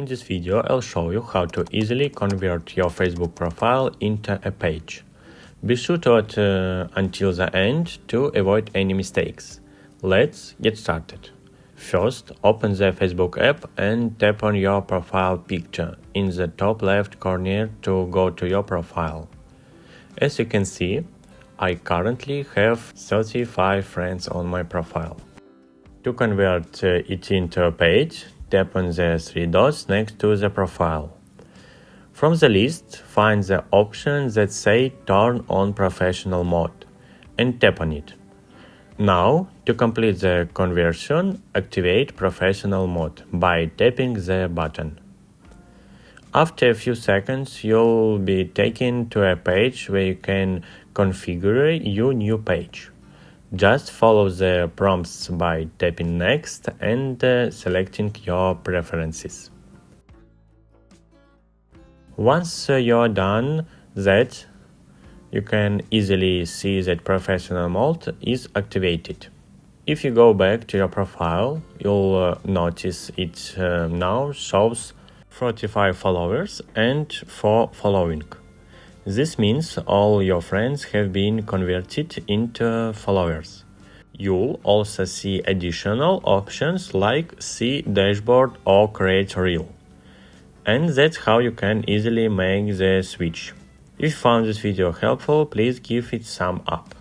In this video, I'll show you how to easily convert your Facebook profile into a page. Be sure to watch until the end to avoid any mistakes. Let's get started. First, open the Facebook app and tap on your profile picture in the top left corner to go to your profile. As you can see, I currently have 35 friends on my profile. To convert it into a page, tap on the three dots next to the profile. From the list, find the option that says Turn on Professional Mode and tap on it. Now, to complete the conversion, activate Professional Mode by tapping the button. After a few seconds, you'll be taken to a page where you can configure your new page. Just follow the prompts by tapping Next and selecting your preferences. Once you're done that, you can easily see that Professional Mode is activated. If you go back to your profile, you'll notice it now shows 45 followers and 4 following. This means all your friends have been converted into followers. You'll also see additional options like See Dashboard or Create Reel. And that's how you can easily make the switch. If you found this video helpful, please give it a thumb up.